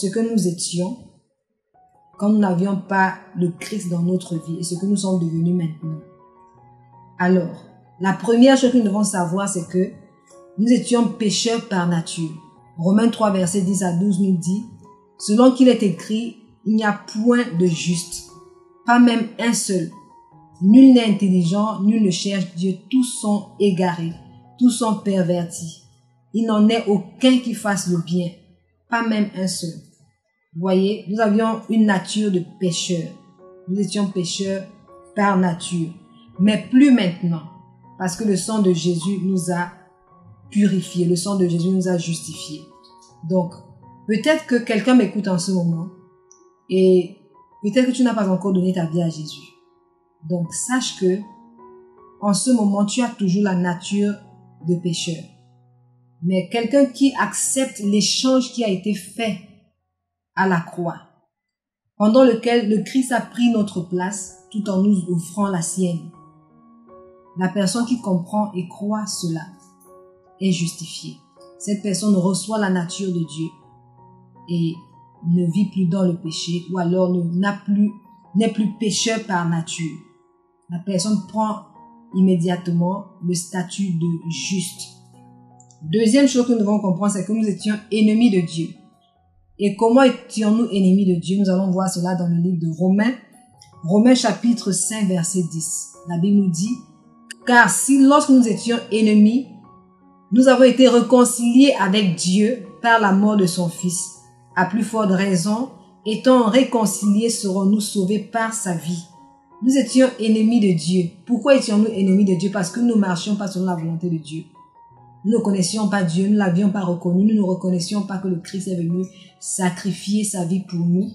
ce que nous étions quand nous n'avions pas le Christ dans notre vie et ce que nous sommes devenus maintenant. Alors, la première chose que nous devons savoir, c'est que nous étions pécheurs par nature. Romains 3, versets 10 à 12 nous dit, « Selon qu'il est écrit, il n'y a point de juste, pas même un seul. Nul n'est intelligent, nul ne cherche Dieu, tous sont égarés, tous sont pervertis. Il n'en est aucun qui fasse le bien, pas même un seul. » Vous voyez, nous avions une nature de pécheurs. Nous étions pécheurs par nature, mais plus maintenant, parce que le sang de Jésus nous a purifiés, le sang de Jésus nous a justifiés. Donc, peut-être que quelqu'un m'écoute en ce moment et peut-être que tu n'as pas encore donné ta vie à Jésus. Donc, sache que en ce moment, tu as toujours la nature de pécheur. Mais quelqu'un qui accepte l'échange qui a été fait à la croix, pendant lequel le Christ a pris notre place tout en nous offrant la sienne. La personne qui comprend et croit cela est justifiée. Cette personne reçoit la nature de Dieu et ne vit plus dans le péché ou alors n'est plus pécheur par nature. La personne prend immédiatement le statut de juste. Deuxième chose que nous devons comprendre, c'est que nous étions ennemis de Dieu. Et comment étions-nous ennemis de Dieu? Nous allons voir cela dans le livre de Romains. Romains chapitre 5, verset 10. La Bible nous dit, « Car si lorsque nous étions ennemis, nous avons été réconciliés avec Dieu par la mort de son Fils, à plus forte raison, étant réconciliés, serons-nous sauvés par sa vie. » Nous étions ennemis de Dieu. Pourquoi étions-nous ennemis de Dieu? Parce que nous ne marchions pas selon la volonté de Dieu. Nous ne connaissions pas Dieu, nous ne l'avions pas reconnu, nous ne reconnaissions pas que le Christ est venu sacrifier sa vie pour nous.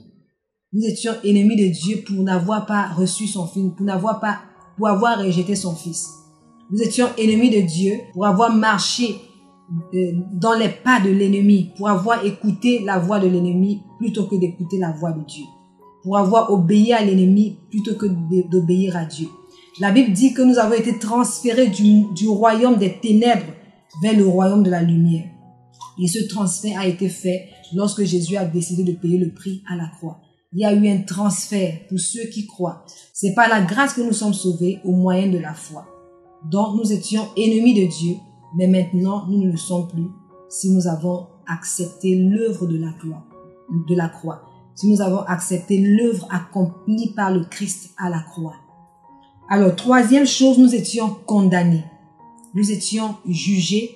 Nous étions ennemis de Dieu pour n'avoir pas reçu son Fils, pour avoir rejeté son Fils. Nous étions ennemis de Dieu pour avoir marché dans les pas de l'ennemi, pour avoir écouté la voix de l'ennemi plutôt que d'écouter la voix de Dieu, pour avoir obéi à l'ennemi plutôt que d'obéir à Dieu. La Bible dit que nous avons été transférés du royaume des ténèbres vers le royaume de la lumière. Et ce transfert a été fait lorsque Jésus a décidé de payer le prix à la croix. Il y a eu un transfert pour ceux qui croient. C'est par la grâce que nous sommes sauvés au moyen de la foi. Donc nous étions ennemis de Dieu, mais maintenant nous ne le sommes plus si nous avons accepté l'œuvre de la croix. Si nous avons accepté l'œuvre accomplie par le Christ à la croix. Alors, troisième chose, nous étions condamnés. Nous étions jugés,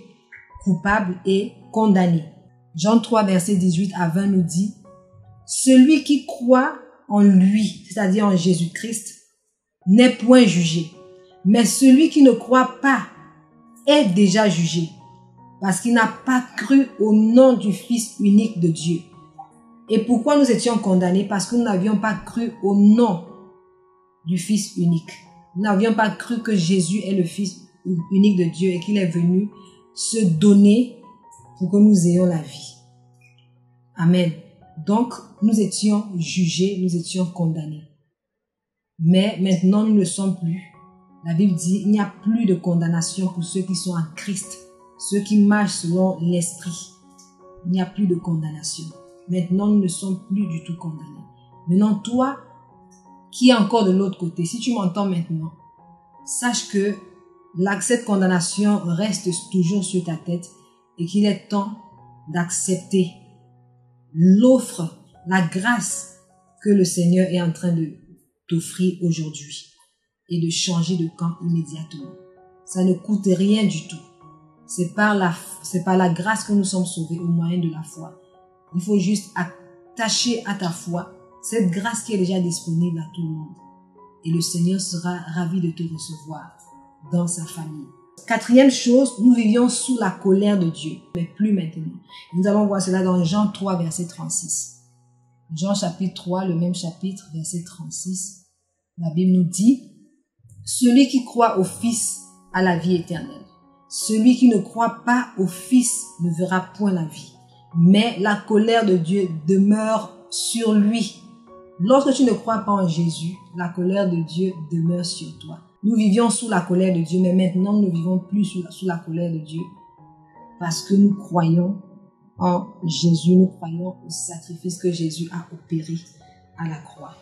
coupables et condamnés. Jean 3, verset 18 à 20 nous dit, « Celui qui croit en lui, c'est-à-dire en Jésus-Christ, n'est point jugé. Mais celui qui ne croit pas est déjà jugé, parce qu'il n'a pas cru au nom du Fils unique de Dieu. » Et pourquoi nous étions condamnés? Parce que nous n'avions pas cru au nom du Fils unique. Nous n'avions pas cru que Jésus est le Fils unique de Dieu et qu'il est venu se donner pour que nous ayons la vie. Amen. Donc, nous étions jugés, nous étions condamnés. Mais maintenant, nous ne le sommes plus. La Bible dit, il n'y a plus de condamnation pour ceux qui sont en Christ, ceux qui marchent selon l'Esprit. Il n'y a plus de condamnation. Maintenant, nous ne sommes plus du tout condamnés. Maintenant, toi, qui est encore de l'autre côté, si tu m'entends maintenant, sache que cette condamnation reste toujours sur ta tête et qu'il est temps d'accepter l'offre, la grâce que le Seigneur est en train de t'offrir aujourd'hui et de changer de camp immédiatement. Ça ne coûte rien du tout. C'est par la grâce que nous sommes sauvés au moyen de la foi. Il faut juste attacher à ta foi cette grâce qui est déjà disponible à tout le monde. Et le Seigneur sera ravi de te recevoir dans sa famille. Quatrième chose, nous vivions sous la colère de Dieu, mais plus maintenant. Nous allons voir cela dans Jean 3, verset 36. Jean chapitre 3, le même chapitre, verset 36. La Bible nous dit, « Celui qui croit au Fils a la vie éternelle. Celui qui ne croit pas au Fils ne verra point la vie. Mais la colère de Dieu demeure sur lui. » Lorsque tu ne crois pas en Jésus, la colère de Dieu demeure sur toi. Nous vivions sous la colère de Dieu, mais maintenant nous ne vivons plus sous la colère de Dieu parce que nous croyons en Jésus. Nous croyons au sacrifice que Jésus a opéré à la croix.